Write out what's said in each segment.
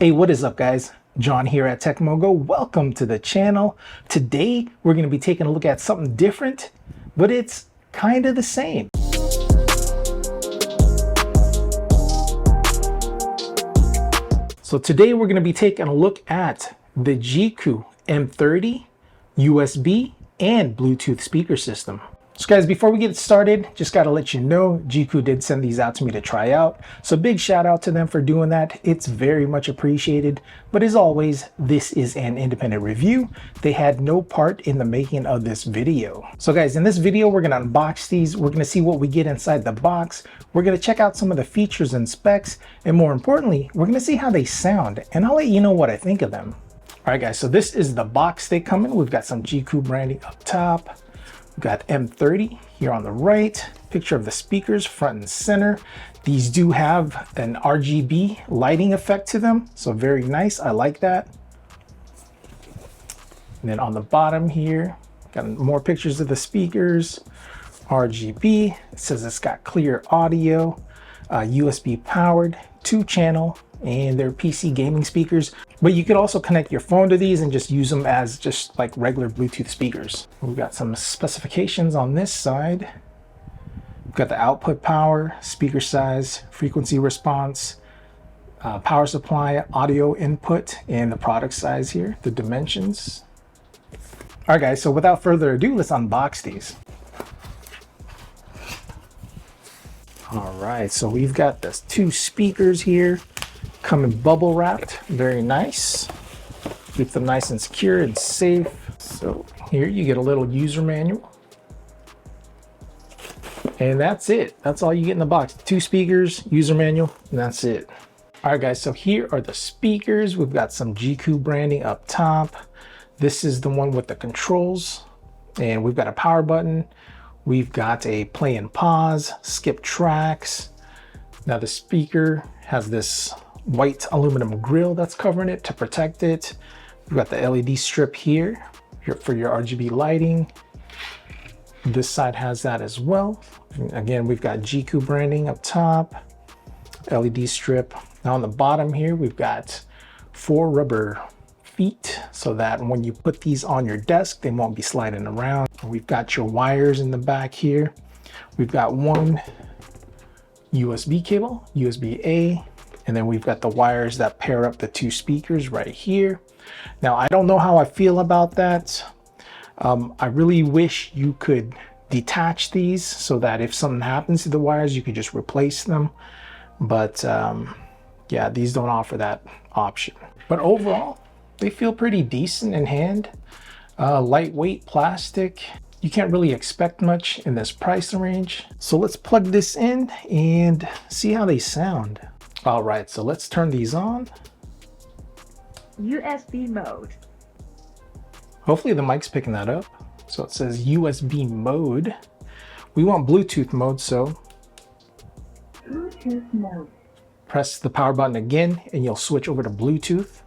Hey, what is up guys? John here at Tekmogo. Welcome to the channel. Today, we're going to be taking a look at something different, but it's kind of the same. So today we're going to be taking a look at the Jeecoo M30 USB and Bluetooth speaker system. So guys, before we get started, just got to let you know, Jeecoo did send these out to me to try out. So big shout out to them for doing that. It's very much appreciated. But as always, this is an independent review. They had no part in the making of this video. So guys, in this video, we're going to unbox these. We're going to see what we get inside the box. We're going to check out some of the features and specs. And more importantly, we're going to see how they sound. And I'll let you know what I think of them. All right, guys, so this is the box they come in. We've got some Jeecoo branding up top. We've got M30 here on the right, picture of the speakers front and center. These do have an RGB lighting effect to them, so very nice. I like that. And then on the bottom here, got more pictures of the speakers, RGB. It says it's got clear audio, USB powered, 2-channel, and they're PC gaming speakers. But you could also connect your phone to these and just use them as just like regular Bluetooth speakers. We've got some specifications on this side. We've got the output power, speaker size, frequency response, power supply, audio input, and the product size here, the dimensions. All right guys, so without further ado, let's unbox these. All right, so we've got the 2 speakers here. Coming bubble wrapped, very nice. Keep them nice and secure and safe. So here you get a little user manual. And that's it. That's all you get in the box. 2 speakers, user manual, and that's it. All right guys, so here are the speakers. We've got some Jeecoo branding up top. This is the one with the controls. And we've got a power button. We've got a play and pause, skip tracks. Now the speaker has this white aluminum grill that's covering it to protect it. We've got the LED strip here for your RGB lighting. This side has that as well. Again, we've got Jeecoo branding up top, LED strip. Now on the bottom here, we've got 4 rubber feet so that when you put these on your desk, they won't be sliding around. We've got your wires in the back here. We've got one USB cable, USB-A, and then we've got the wires that pair up the 2 speakers right here. Now, I don't know how I feel about that. I really wish you could detach these so that if something happens to the wires, you could just replace them. But yeah, these don't offer that option. But overall, they feel pretty decent in hand. Lightweight plastic. You can't really expect much in this price range. So let's plug this in and see how they sound. All right, so let's turn these on. USB mode. Hopefully the mic's picking that up. So it says USB mode. We want Bluetooth mode, so Bluetooth mode. Press the power button again and you'll switch over to Bluetooth.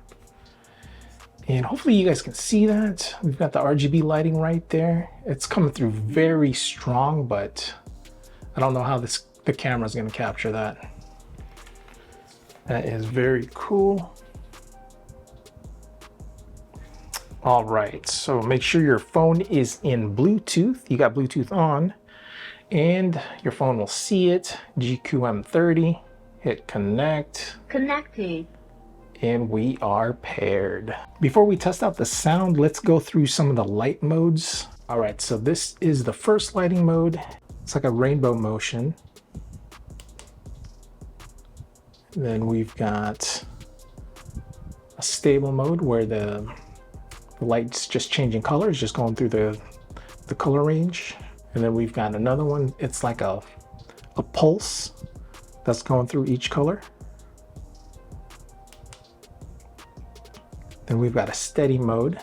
And hopefully you guys can see that. We've got the RGB lighting right there. It's coming through very strong, but I don't know how the camera's gonna capture that. That is very cool. All right, so make sure your phone is in Bluetooth. You got Bluetooth on and your phone will see it. Jeecoo M30, hit connect. Connected. And we are paired. Before we test out the sound, let's go through some of the light modes. All right, so this is the first lighting mode. It's like a rainbow motion. Then we've got a stable mode where the light's just changing colors, just going through the color range. And then we've got another one. It's like a pulse that's going through each color. Then we've got a steady mode.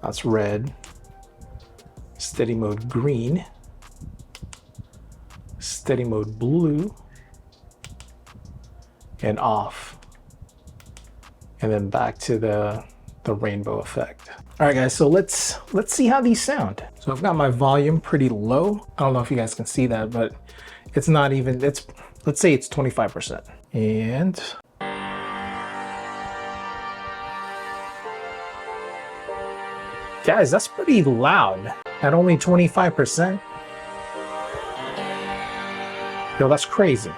That's red. Steady mode green. Steady mode blue. And off. And then back to the rainbow effect. All right guys, so let's see how these sound. So I've got my volume pretty low. I don't know if you guys can see that, but it's not even, let's say it's 25%. And Guys, that's pretty loud at only 25%. Yo, that's crazy.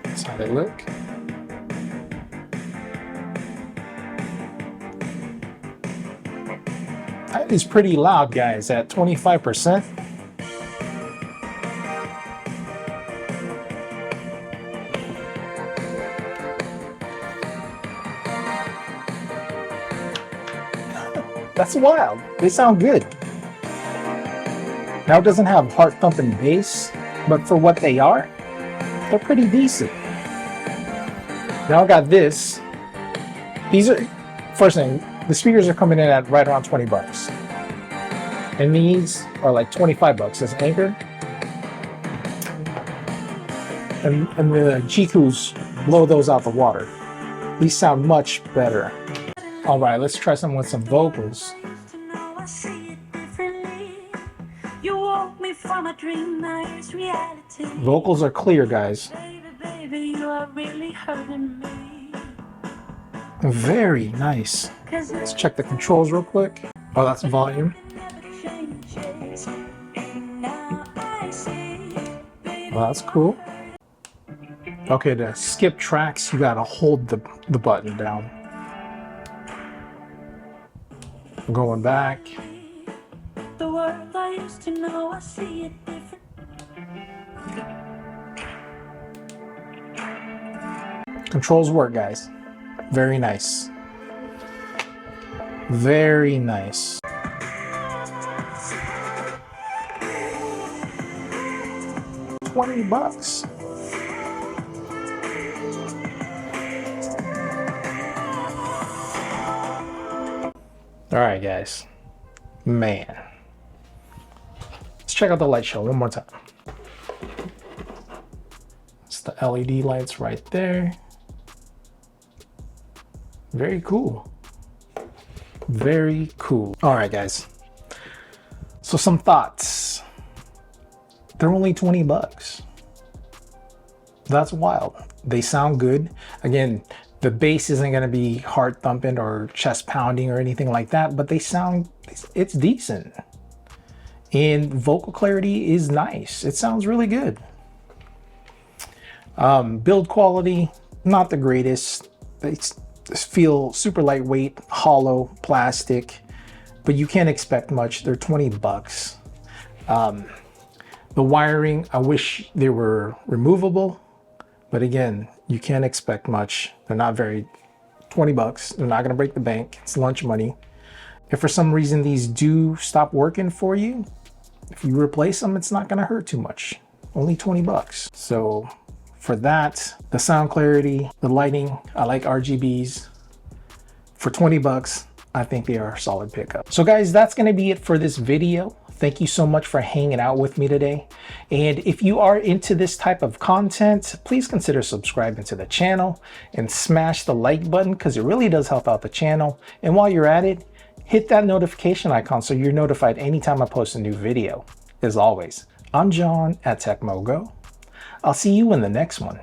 That's how they look. That is pretty loud, guys, at 25%. That's wild. They sound good. Now it doesn't have heart-thumping bass, but for what they are, they're pretty decent. Now I got this. These are, first thing, the speakers are coming in at right around 20 bucks. And these are like 25 bucks as Anchor. And the Jeekoos blow those out the water. These sound much better. All right, let's try some with some vocals. Vocals are clear, guys. Very nice. Let's check the controls real quick. Oh, that's volume. Well, that's cool. Okay, to skip tracks, you gotta hold the button down. Going back. The world I used to know, I see it different. Controls work, guys. Very nice. Very nice. $20. All right, guys. Man. Let's check out the light show one more time. It's the LED lights right there. Very cool. Very cool. All right, guys. So some thoughts. They're only 20 bucks. That's wild. They sound good. Again, the bass isn't going to be heart thumping or chest pounding or anything like that, but they sound, it's decent. And vocal clarity is nice. It sounds really good. Build quality, not the greatest. They feel super lightweight, hollow, plastic, but you can't expect much. They're 20 bucks. The wiring, I wish they were removable, but again, you can't expect much. They're not very, 20 bucks. They're not gonna break the bank. It's lunch money. If for some reason these do stop working for you, if you replace them, it's not gonna hurt too much. Only 20 bucks. So for that, the sound clarity, the lighting, I like RGBs. For 20 bucks, I think they are a solid pickup. So guys, that's gonna be it for this video. Thank you so much for hanging out with me today. And if you are into this type of content, please consider subscribing to the channel and smash the like button because it really does help out the channel. And while you're at it, hit that notification icon so you're notified anytime I post a new video. As always, I'm John at Tekmogo. I'll see you in the next one.